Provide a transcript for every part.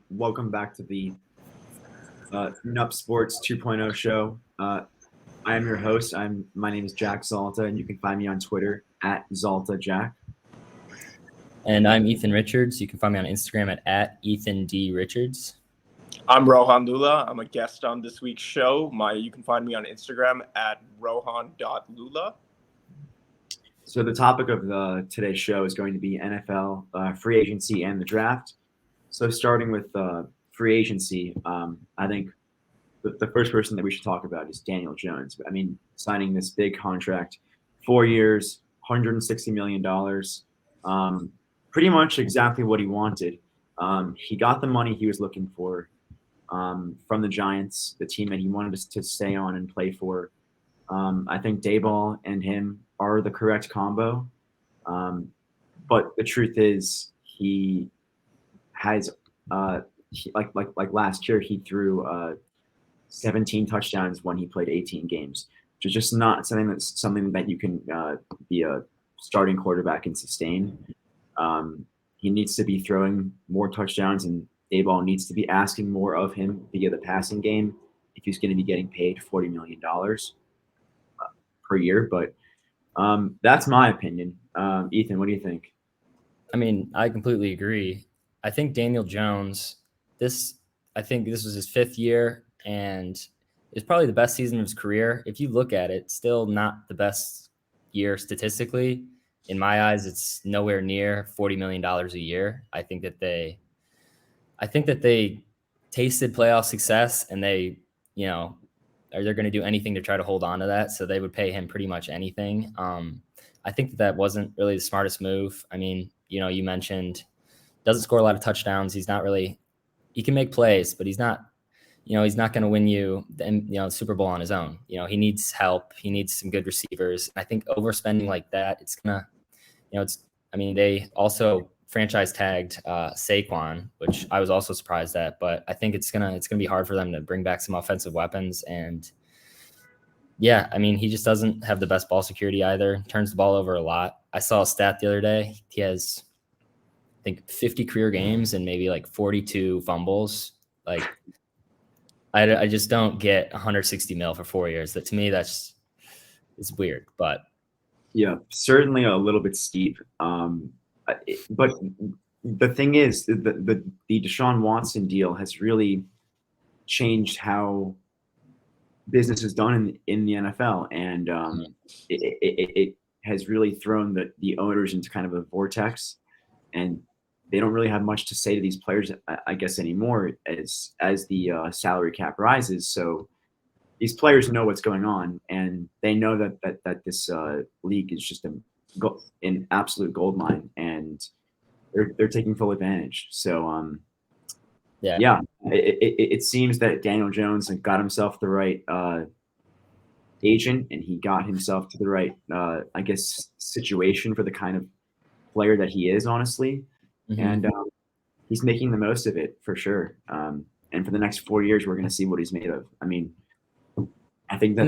Welcome back to the Nup Sports 2.0 show. I am your host. My name is Jack Zalta, and you can find me on Twitter at ZaltaJack. And I'm Ethan Richards. You can find me on Instagram at Ethan D. Richards. I'm Rohan Lula. I'm a guest on this week's show. You can find me on Instagram at rohan.lula. So the topic of today's show is going to be NFL free agency and the draft. So starting with free agency, I think the first person that we should talk about is Daniel Jones. I mean, signing this big contract, 4 years, $160 million, pretty much exactly what he wanted. He got the money he was looking for from the Giants, the team that he wanted to stay on and play for. I think Daboll and him are the correct combo. But the truth is he has like last year he threw 17 touchdowns when he played 18 games, which is just not something that you can be a starting quarterback and sustain. He needs to be throwing more touchdowns, and Daboll needs to be asking more of him via the passing game if he's going to be getting paid $40 million per year. But that's my opinion. Ethan, what do you think? I mean, I completely agree. I think Daniel Jones, I think this was his 5th year, and it's probably the best season of his career. If you look at it, still not the best year statistically. In my eyes, it's nowhere near $40 million a year. I think that they tasted playoff success, and they're going to do anything to try to hold on to that. So they would pay him pretty much anything. I think that wasn't really the smartest move. I mean, you mentioned doesn't score a lot of touchdowns. He can make plays, but he's not going to win you the Super Bowl on his own. He needs help. He needs some good receivers. I think overspending like that, they also franchise tagged Saquon, which I was also surprised at, but I think it's gonna be hard for them to bring back some offensive weapons. And yeah, I mean, he just doesn't have the best ball security either. Turns the ball over a lot. I saw a stat the other day. He has, I think, 50 career games and maybe like 42 fumbles. Like, I just don't get 160 mil for 4 years. That to me, it's weird. But yeah, certainly a little bit steep. But the thing is, the Deshaun Watson deal has really changed how business is done in the NFL, and it has really thrown the owners into kind of a vortex, and they don't really have much to say to these players, I guess, anymore as the salary cap rises. So these players know what's going on, and they know that this league is just an absolute gold mine, and they're taking full advantage. So it seems that Daniel Jones got himself the right agent, and he got himself to the right I guess situation for the kind of player that he is, honestly. Mm-hmm. And he's making the most of it for sure. And for the next 4 years, we're going to see what he's made of. I mean, I think I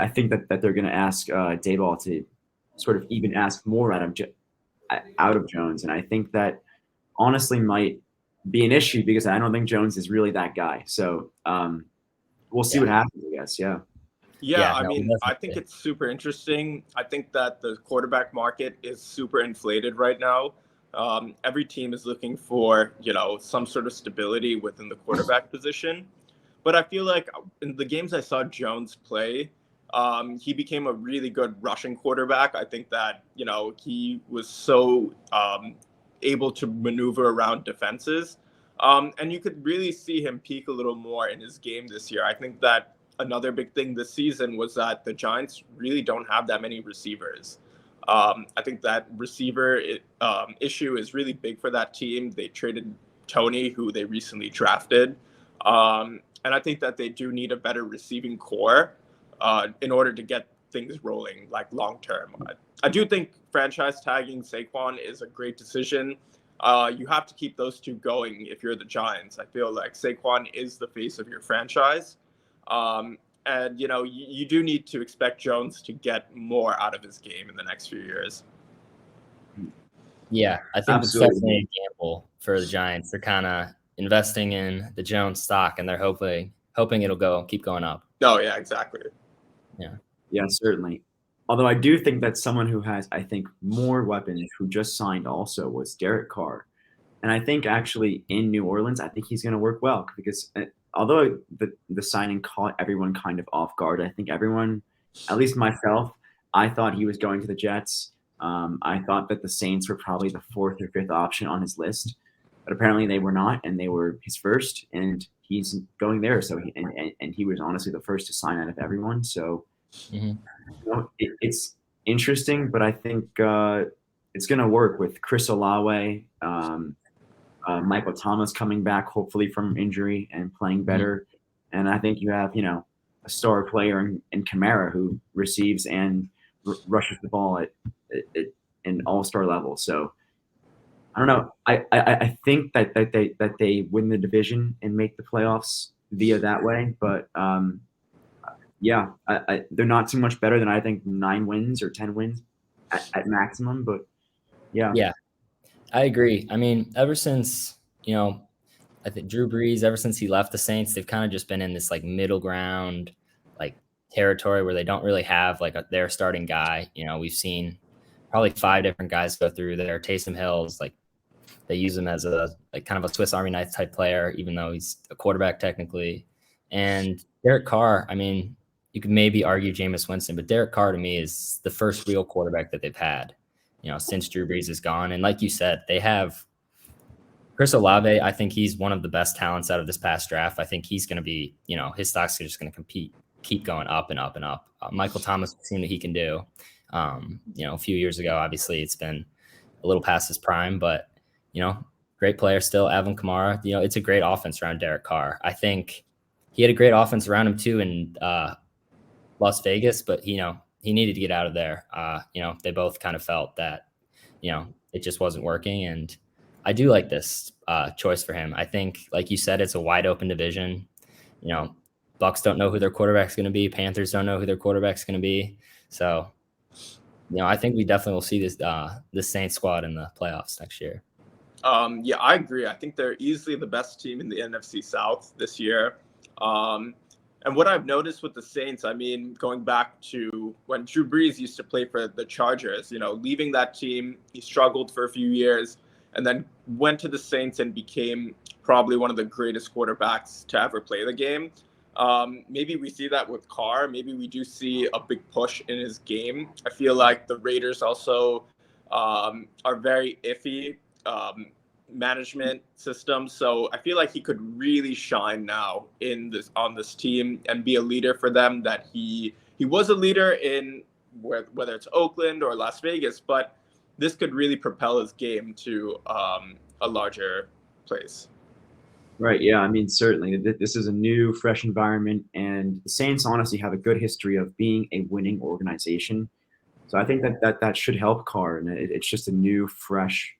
think that they're going to ask Daboll to sort of even ask more out of Jones, and I think that honestly might be an issue because I don't think Jones is really that guy. So we'll see what happens, I guess. Yeah, I think it's super interesting. I think that the quarterback market is super inflated right now. Every team is looking for, some sort of stability within the quarterback position. But I feel like in the games I saw Jones play, he became a really good rushing quarterback. I think that, he was so able to maneuver around defenses. And you could really see him peak a little more in his game this year. I think that another big thing this season was that the Giants really don't have that many receivers. I think that receiver issue is really big for that team. They traded Tony, who they recently drafted. And I think that they do need a better receiving core in order to get things rolling, like long term. I do think franchise tagging Saquon is a great decision. You have to keep those two going if you're the Giants. I feel like Saquon is the face of your franchise. And, you do need to expect Jones to get more out of his game in the next few years. Yeah, I think it's definitely a gamble for the Giants. They're kind of investing in the Jones stock, and they're hoping it'll keep going up. Oh yeah, exactly. Yeah, certainly. Although I do think that someone who has, I think, more weapons who just signed also was Derek Carr. And I think actually in New Orleans, I think he's going to work well because although the signing caught everyone kind of off guard, I think everyone, at least myself, I thought he was going to the Jets. I thought that the Saints were probably the fourth or fifth option on his list, but apparently they were not, and they were his first, and he's going there. So he was honestly the first to sign out of everyone. So it's interesting, but I think it's going to work with Chris Olave, Michael Thomas coming back hopefully from injury and playing better, and I think you have a star player in Kamara who receives and rushes the ball at an all-star level. So I don't know. I think that they win the division and make the playoffs via that way, but yeah, they're not too much better than I think 9 wins or 10 wins at maximum, but yeah, I agree. I mean, ever since I think Drew Brees, ever since he left the Saints, they've kind of just been in this like middle ground, like territory where they don't really have like their starting guy. We've seen probably 5 different guys go through there. Taysom Hill's like they use him as a like kind of a Swiss Army knife type player, even though he's a quarterback technically. And Derek Carr, I mean, you could maybe argue Jameis Winston, but Derek Carr to me is the first real quarterback that they've had, since Drew Brees is gone. And like you said, they have Chris Olave. I think he's one of the best talents out of this past draft. I think he's going to be, his stock's just going to keep going up and up and up. Michael Thomas, we've seen that he can do. A few years ago, obviously it's been a little past his prime, but great player still. Alvin Kamara, it's a great offense around Derek Carr. I think he had a great offense around him too in Las Vegas, but he needed to get out of there. They both kind of felt that, it just wasn't working. And I do like this choice for him. I think, like you said, it's a wide open division. Bucks don't know who their quarterback's going to be. Panthers don't know who their quarterback's going to be. So, I think we definitely will see this Saints squad in the playoffs next year. Yeah, I agree. I think they're easily the best team in the NFC South this year. And what I've noticed with the Saints, I mean, going back to when Drew Brees used to play for the Chargers, leaving that team, he struggled for a few years and then went to the Saints and became probably one of the greatest quarterbacks to ever play the game. Maybe we see that with Carr. Maybe we do see a big push in his game. I feel like the Raiders also are very iffy management system. So I feel like he could really shine now on this team and be a leader for them. That he was a leader in whether it's Oakland or Las Vegas, but this could really propel his game to a larger place. Right. Yeah. I mean, certainly this is a new, fresh environment, and the Saints honestly have a good history of being a winning organization. So I think that should help Carr, and it's just a new, fresh,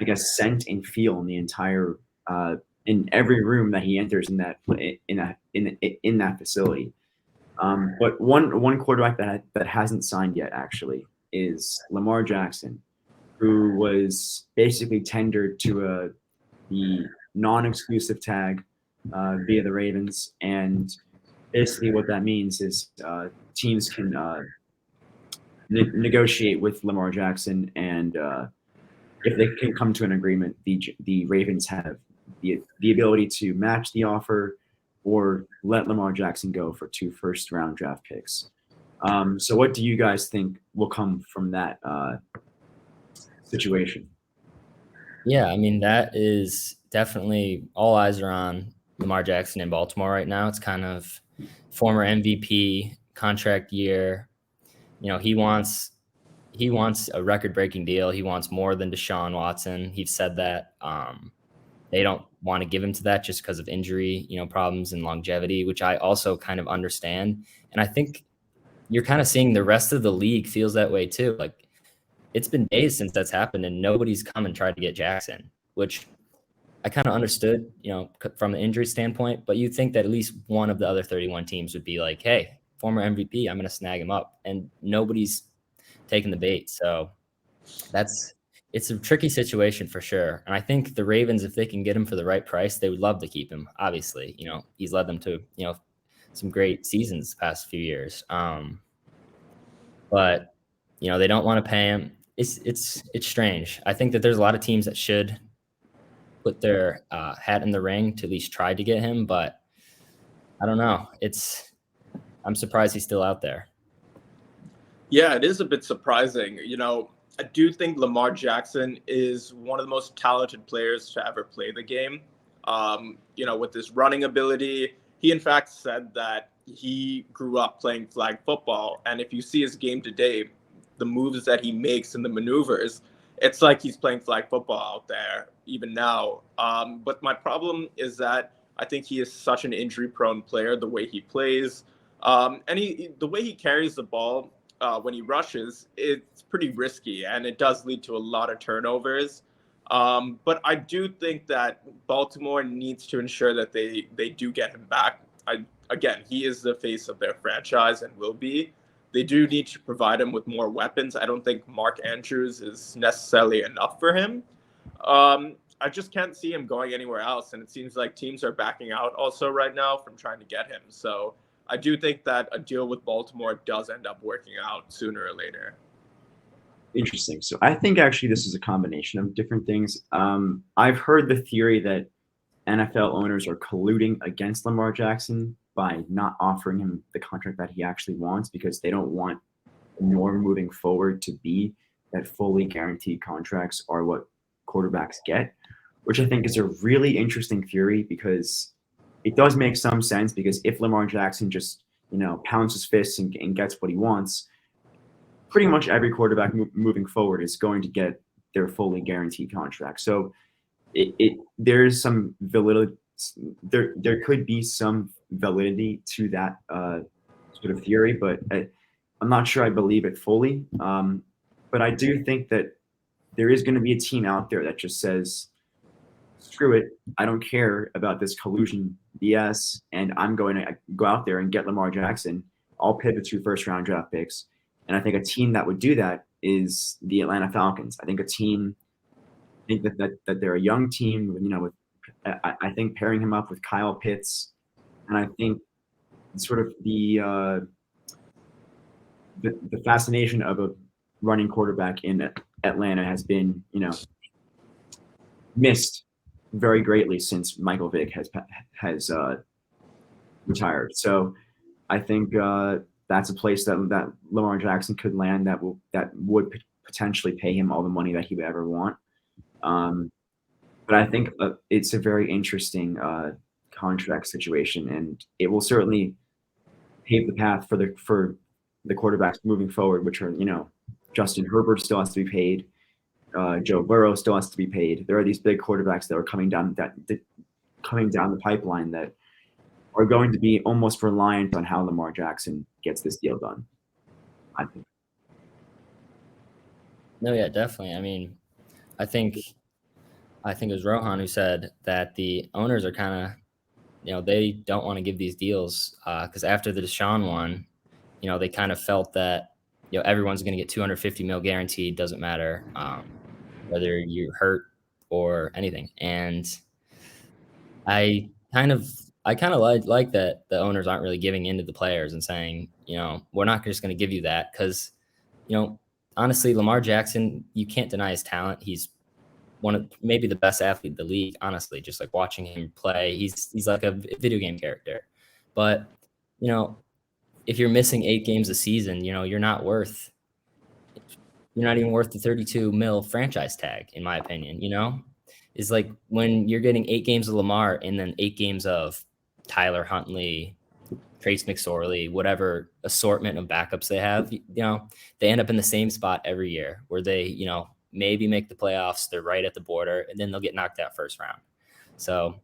I guess, scent and feel in the entire in every room that he enters in that facility. But one quarterback that hasn't signed yet actually is Lamar Jackson, who was basically tendered to the non-exclusive tag via the Ravens, and basically what that means is teams can negotiate with Lamar Jackson, and if they can come to an agreement, the Ravens have the ability to match the offer or let Lamar Jackson go for 2 first-round draft picks. So what do you guys think will come from that situation? Yeah, I mean, that is definitely all eyes are on Lamar Jackson in Baltimore right now. It's kind of former MVP contract year. He wants a record-breaking deal. He wants more than Deshaun Watson. He's said that they don't want to give him to that just because of injury, problems and longevity, which I also kind of understand. And I think you're kind of seeing the rest of the league feels that way too. Like, it's been days since that's happened and nobody's come and tried to get Jackson, which I kind of understood, from the injury standpoint, but you'd think that at least one of the other 31 teams would be like, hey, former MVP, I'm going to snag him up. And nobody's taking the bait. So that's it's a tricky situation for sure. And I think the Ravens, if they can get him for the right price, they would love to keep him. Obviously, he's led them to, some great seasons the past few years. But they don't want to pay him. It's strange. I think that there's a lot of teams that should put their hat in the ring to at least try to get him, but I don't know. I'm surprised he's still out there. Yeah, it is a bit surprising. I do think Lamar Jackson is one of the most talented players to ever play the game. With his running ability, he in fact said that he grew up playing flag football. And if you see his game today, the moves that he makes and the maneuvers, it's like he's playing flag football out there even now. But my problem is that I think he is such an injury-prone player, the way he plays. And the way he carries the ball when he rushes, it's pretty risky, and it does lead to a lot of turnovers. But I do think that Baltimore needs to ensure that they do get him back. Again, he is the face of their franchise and will be. They do need to provide him with more weapons. I don't think Mark Andrews is necessarily enough for him. I just can't see him going anywhere else, and it seems like teams are backing out also right now from trying to get him. So I do think that a deal with Baltimore does end up working out sooner or later. Interesting. So I think actually this is a combination of different things. I've heard the theory that NFL owners are colluding against Lamar Jackson by not offering him the contract that he actually wants because they don't want the norm moving forward to be that fully guaranteed contracts are what quarterbacks get, which I think is a really interesting theory because it does make some sense because if Lamar Jackson just, pounds his fists and gets what he wants, pretty much every quarterback moving forward is going to get their fully guaranteed contract. So there's some validity. There could be some validity to that sort of theory, but I'm not sure I believe it fully. But I do think that there is going to be a team out there that just says, screw it, I don't care about this collusion BS, and I'm going to go out there and get Lamar Jackson. I'll pivot 2 first-round draft picks. And I think a team that would do that is the Atlanta Falcons. I think that they're a young team, with I think pairing him up with Kyle Pitts, and I think sort of the fascination of a running quarterback in Atlanta has been, missed very greatly since Michael Vick has retired. So I think that's a place that Lamar Jackson could land that would potentially pay him all the money that he would ever want. But I think it's a very interesting contract situation, and it will certainly pave the path for the quarterbacks moving forward, which are, Justin Herbert still has to be paid. Joe Burrow still has to be paid. There are these big quarterbacks that are coming down the pipeline that are going to be almost reliant on how Lamar Jackson gets this deal done, I think. No, yeah, definitely. I mean, I think it was Rohan who said that the owners are kind of, they don't want to give these deals because after the Deshaun one, they kind of felt that, everyone's going to get $250 million guaranteed. Doesn't matter whether you're hurt or anything. And I kind of like that the owners aren't really giving in to the players and saying, we're not just going to give you that because, honestly, Lamar Jackson, you can't deny his talent. He's one of maybe the best athlete in the league, honestly, just like watching him play. He's like a video game character. But, if you're missing 8 games a season, you're not even worth the 32 mil franchise tag, in my opinion, It's like when you're getting 8 games of Lamar and then 8 games of Tyler Huntley, Trace McSorley, whatever assortment of backups they have, they end up in the same spot every year where they, maybe make the playoffs. They're right at the border, and then they'll get knocked out first round. So,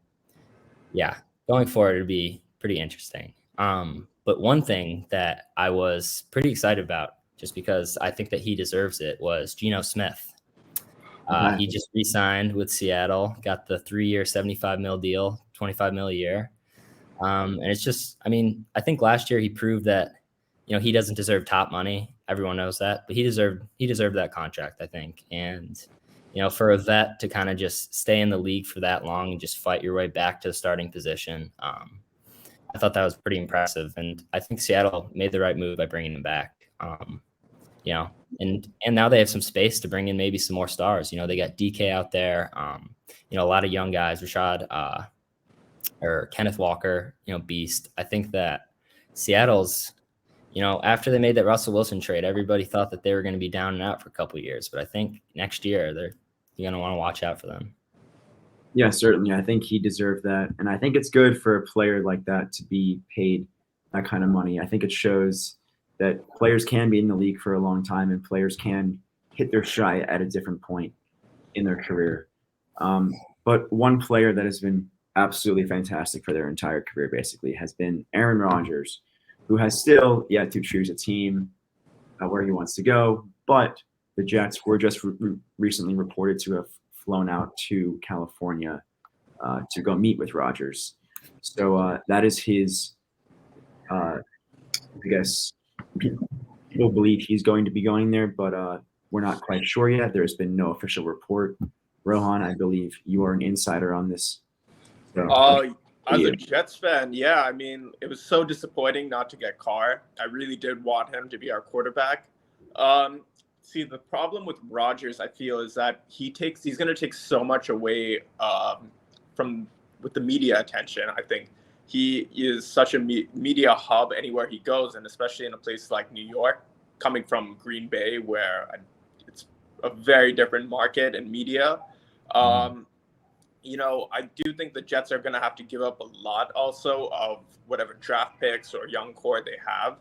yeah, going forward, it'll be pretty interesting. But one thing that I was pretty excited about, just because I think that he deserves it, was Geno Smith. He just re-signed with Seattle, got the 3-year, $75 million deal, $25 million a year. And it's just, I think last year he proved that, he doesn't deserve top money. Everyone knows that, but he deserved that contract, I think. And, for a vet to kind of just stay in the league for that long and just fight your way back to the starting position, I thought that was pretty impressive. And I think Seattle made the right move by bringing him back. And now they have some space to bring in maybe some more stars. They got DK out there. A lot of young guys, Rashad or Kenneth Walker, beast. I think that Seattle's, after they made that Russell Wilson trade, everybody thought that they were going to be down and out for a couple of years. But I think next year you're going to want to watch out for them. Yeah, certainly. I think he deserved that. And I think it's good for a player like that to be paid that kind of money. I think it shows that players can be in the league for a long time and players can hit their stride at a different point in their career. But one player that has been absolutely fantastic for their entire career basically has been Aaron Rodgers, who has still yet to choose a team where he wants to go. But the Jets were just recently reported to have flown out to California to go meet with Rodgers. So that is his, I guess, people believe he's going to be going there, but we're not quite sure yet. There's been no official report. Rohan, I believe you are an insider on this. So, as a Jets fan, yeah, I mean, it was so disappointing not to get Carr. I really did want him to be our quarterback. See, the problem with Rodgers, I feel, is that he's going to take so much away with the media attention. I think he is such a media hub anywhere he goes, and especially in a place like New York, coming from Green Bay, where it's a very different market and media. I do think the Jets are going to have to give up a lot also of whatever draft picks or young core they have.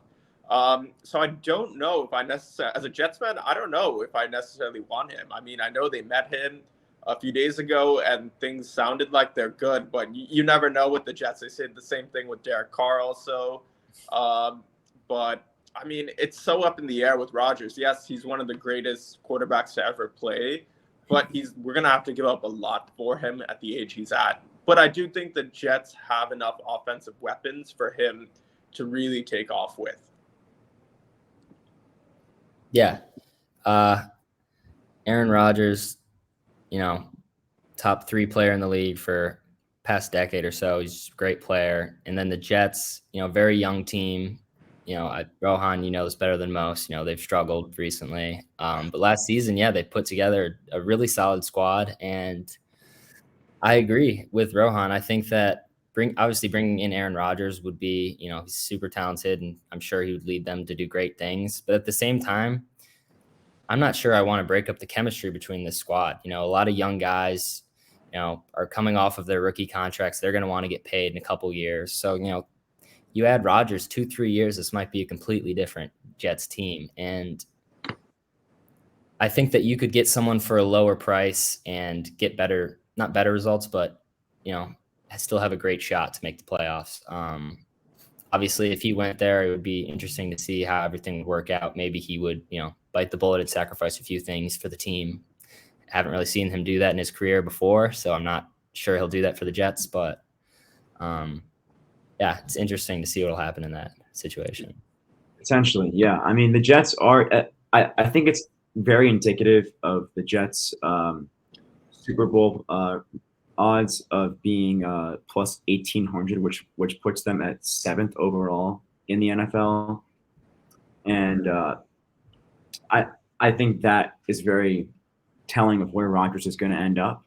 So I don't know if as a Jets fan, I don't know if I necessarily want him. I mean, I know they met him a few days ago and things sounded like they're good, but you never know with the Jets. They said the same thing with Derek Carr also. But I mean, it's so up in the air with Rodgers. Yes, he's one of the greatest quarterbacks to ever play, but we're going to have to give up a lot for him at the age he's at. But I do think the Jets have enough offensive weapons for him to really take off with. Yeah. Aaron Rodgers, top 3 player in the league for past decade or so. He's a great player. And then the Jets, very young team. Rohan, this better than most. They've struggled recently. But last season, they put together a really solid squad. And I agree with Rohan. I think that bringing in Aaron Rodgers would be, he's super talented, and I'm sure he would lead them to do great things. But at the same time, I'm not sure I want to break up the chemistry between this squad. A lot of young guys, are coming off of their rookie contracts. They're going to want to get paid in a couple years. So, you add Rodgers 2-3 years, this might be a completely different Jets team. And I think that you could get someone for a lower price and get not better results, but, still have a great shot to make the playoffs. Obviously, if he went there, it would be interesting to see how everything would work out. Maybe he would, bite the bullet and sacrifice a few things for the team. Haven't really seen him do that in his career before, so I'm not sure he'll do that for the Jets. But, it's interesting to see what will happen in that situation. Potentially, yeah. I mean, the Jets are I think it's very indicative of the Jets' Super Bowl odds of being plus 1,800, which puts them at 7th overall in the NFL. And I think that is very telling of where Rodgers is going to end up.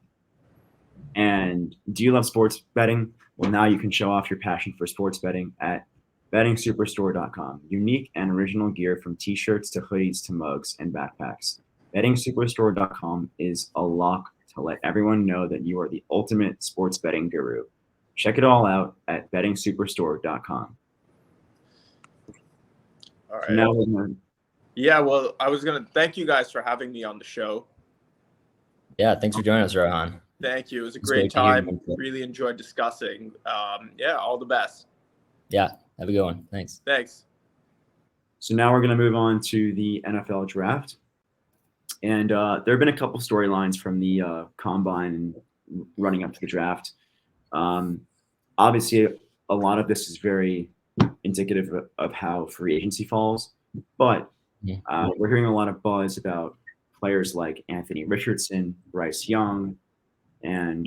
And do you love sports betting? Well, now you can show off your passion for sports betting at bettingsuperstore.com. Unique and original gear from t-shirts to hoodies to mugs and backpacks. Bettingsuperstore.com is a lock to let everyone know that you are the ultimate sports betting guru. Check it all out at bettingsuperstore.com. All right. Yeah, well, I was going to thank you guys for having me on the show. Yeah, thanks for joining us, Rohan. Thank you. It was a great time. Really enjoyed discussing. All the best. Yeah, have a good one. Thanks. Thanks. So now we're going to move on to the NFL draft. And there have been a couple storylines from the combine and running up to the draft. Obviously, a lot of this is very indicative of how free agency falls. But we're hearing a lot of buzz about players like Anthony Richardson, Bryce Young, and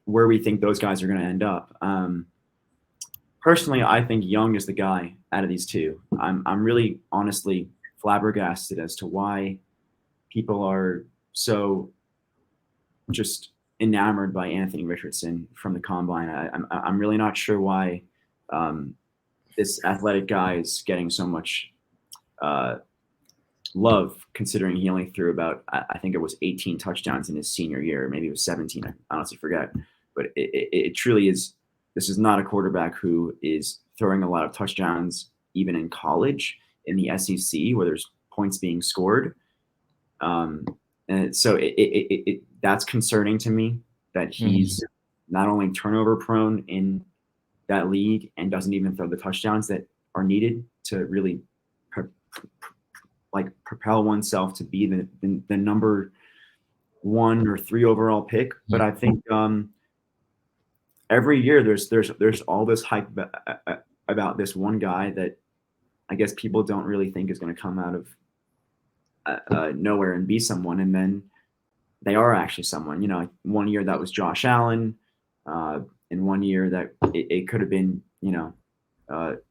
where we think those guys are going to end up. Personally, I think Young is the guy out of these two. I'm really honestly flabbergasted as to why people are so just enamored by Anthony Richardson from the combine. I'm really not sure why this athletic guy is getting so much love, considering he only threw about, I think it was 18 touchdowns in his senior year. Maybe it was 17. I honestly forget. But it truly is. This is not a quarterback who is throwing a lot of touchdowns, even in college, in the SEC, where there's points being scored. And so that's concerning to me, that he's not only turnover prone in that league and doesn't even throw the touchdowns that are needed to really propel oneself to be the number 1 or 3 overall pick. But I think every year there's all this hype about this one guy that I guess people don't really think is going to come out of nowhere and be someone, and then they are actually someone. You know, one year that was Josh Allen, and one year that it could have been, you know,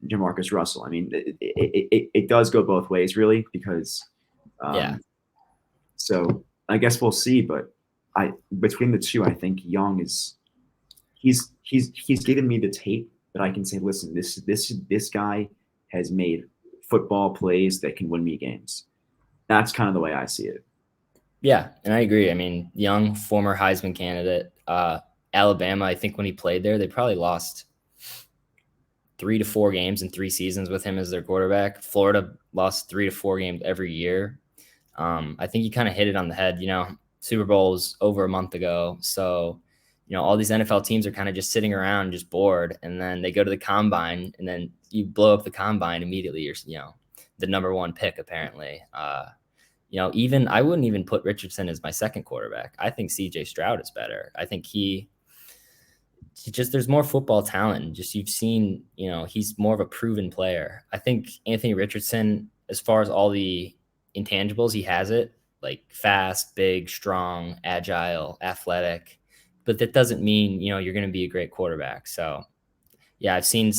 Jamarcus Russell. I mean, it does go both ways, really, because So I guess we'll see, but between the two, I think Young is he's given me the tape that I can say, listen, this guy has made football plays that can win me games. That's kind of the way I see it. Yeah, and I agree. I mean, Young, former Heisman candidate, Alabama, I think when he played there, they probably lost 3 to 4 games in 3 seasons with him as their quarterback. Florida lost 3 to 4 games every year. I think you kind of hit it on the head. You know, Super Bowl was over a month ago. So, you know, all these NFL teams are kind of just sitting around, just bored. And then they go to the combine, and then you blow up the combine immediately. You're, you know, the number 1 pick, apparently. You know, even I wouldn't even put Richardson as my second quarterback. I think CJ Stroud is better. I think he just, there's more football talent. Just, you've seen, you know, he's more of a proven player. I think Anthony Richardson, as far as all the intangibles, he has it, like fast, big, strong, agile, athletic, but that doesn't mean, you know, you're going to be a great quarterback. So yeah, I've seen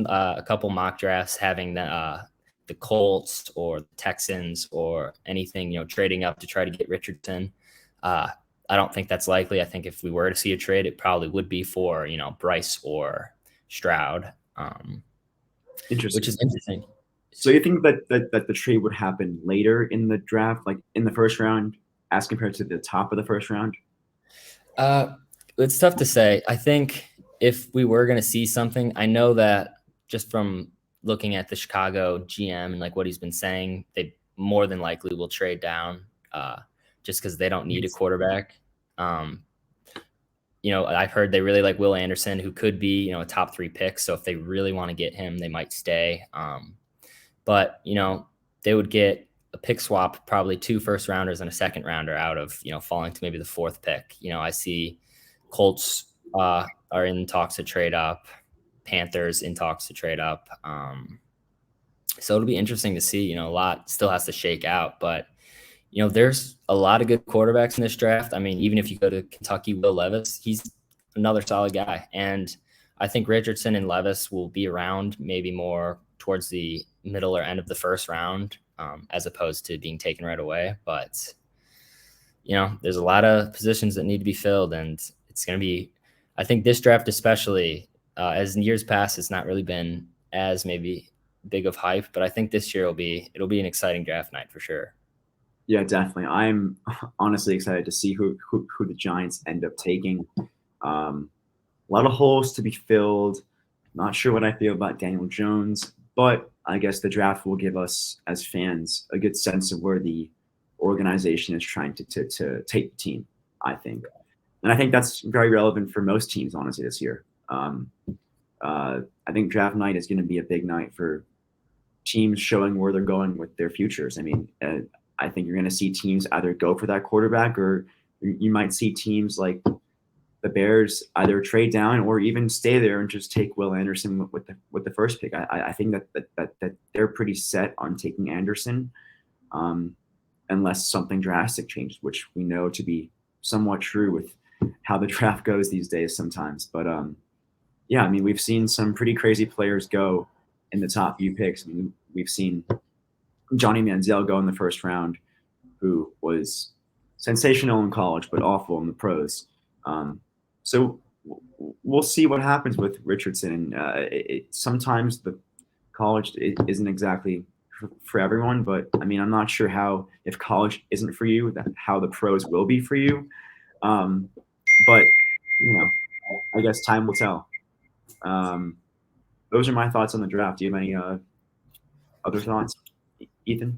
a couple mock drafts having the Colts or the Texans or anything, you know, trading up to try to get Richardson. I don't think that's likely. I think if we were to see a trade, it probably would be for, you know, Bryce or Stroud. Interesting. Which is interesting. So you think that the trade would happen later in the draft, like in the first round, as compared to the top of the first round? It's tough to say. I think if we were going to see something, I know that just from looking at the Chicago GM and like what he's been saying, they more than likely will trade down just because they don't need a quarterback. You know, I've heard they really like Will Anderson, who could be, you know, a top 3 pick. So if they really want to get him, they might stay. But, you know, they would get a pick swap, probably 2 first rounders and a second rounder out of, you know, falling to maybe the 4th pick. You know, I see Colts are in talks to trade up, Panthers in talks to trade up. So it'll be interesting to see. You know, a lot still has to shake out, but, you know, there's a lot of good quarterbacks in this draft. I mean, even if you go to Kentucky, Will Levis, he's another solid guy. And I think Richardson and Levis will be around maybe more towards the middle or end of the first round, as opposed to being taken right away. But, you know, there's a lot of positions that need to be filled, and it's going to be, I think this draft especially, as in years past, it's not really been as maybe big of hype, but I think this year it'll be an exciting draft night for sure. Yeah, definitely. I'm honestly excited to see who the Giants end up taking. A lot of holes to be filled. Not sure what I feel about Daniel Jones, but I guess the draft will give us as fans a good sense of where the organization is trying to take the team, I think. And I think that's very relevant for most teams, honestly, this year. I think draft night is going to be a big night for teams showing where they're going with their futures. I mean, I think you're going to see teams either go for that quarterback, or you might see teams like the Bears either trade down or even stay there and just take Will Anderson with the first pick. I think that they're pretty set on taking Anderson. unless something drastic changes, which we know to be somewhat true with how the draft goes these days sometimes. But yeah, I mean, we've seen some pretty crazy players go in the top few picks. I mean, we've seen Johnny Manziel go in the first round, who was sensational in college but awful in the pros. So we'll see what happens with Richardson. Sometimes the college isn't exactly for everyone, but I mean, I'm not sure how, if college isn't for you, how the pros will be for you. But you know, I guess time will tell. Those are my thoughts on the draft. Do you have any other thoughts, Ethan?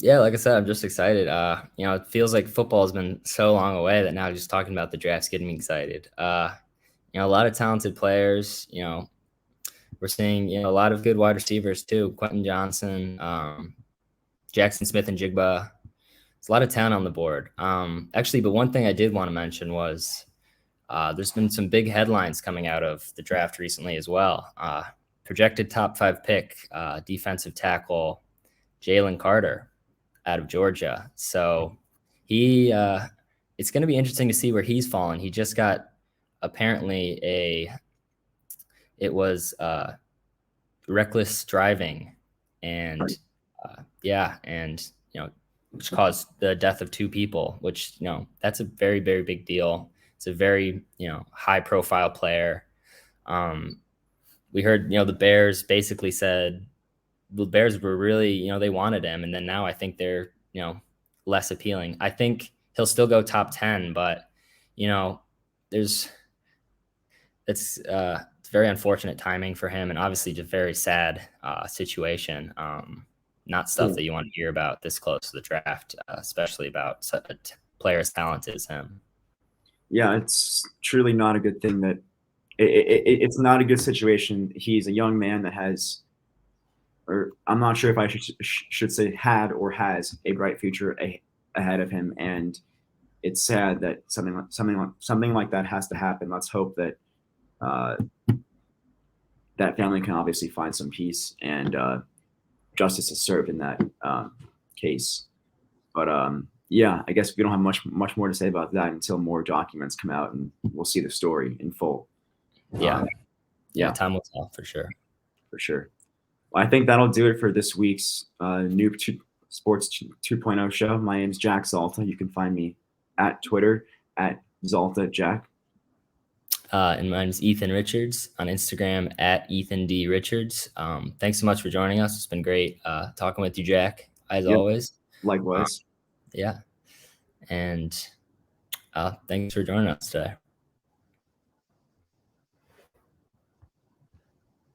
Yeah, like I said, I'm just excited. You know, it feels like football has been so long away that now just talking about the draft's getting me excited. You know, a lot of talented players. You know, we're seeing, you know, a lot of good wide receivers too. Quentin Johnson, Jackson Smith and Jigba. It's a lot of talent on the board. Actually, but one thing I did want to mention was there's been some big headlines coming out of the draft recently as well. Projected top 5 pick, defensive tackle Jalen Carter out of Georgia. So it's going to be interesting to see where he's fallen. He just got apparently reckless driving, and and you know, which caused the death of 2 people, which, you know, that's a very, very big deal. It's a very, you know, high profile player. We heard, you know, the Bears basically said the Bears were really, you know, they wanted him. And then now I think they're, you know, less appealing. I think he'll still go top 10, but, you know, it's very unfortunate timing for him, and obviously just very sad situation. Not stuff that you want to hear about this close to the draft, especially about such a player as talented as him. Yeah, it's truly not a good thing that it's not a good situation. He's a young man that has, or I'm not sure if I should say had or has a bright future ahead of him, and it's sad that something like that has to happen. Let's hope that that family can obviously find some peace and justice is served in that case. But yeah, I guess we don't have much more to say about that until more documents come out and we'll see the story in full. Yeah, time will tell for sure. For sure. Well, I think that'll do it for this week's Noob Sports 2.0 show. My name's Jack Zalta. You can find me at Twitter at ZaltaJack. And mine's Ethan Richards on Instagram at Ethan D. Richards. Thanks so much for joining us. It's been great talking with you, Jack, as always. Likewise. Yeah. And thanks for joining us today.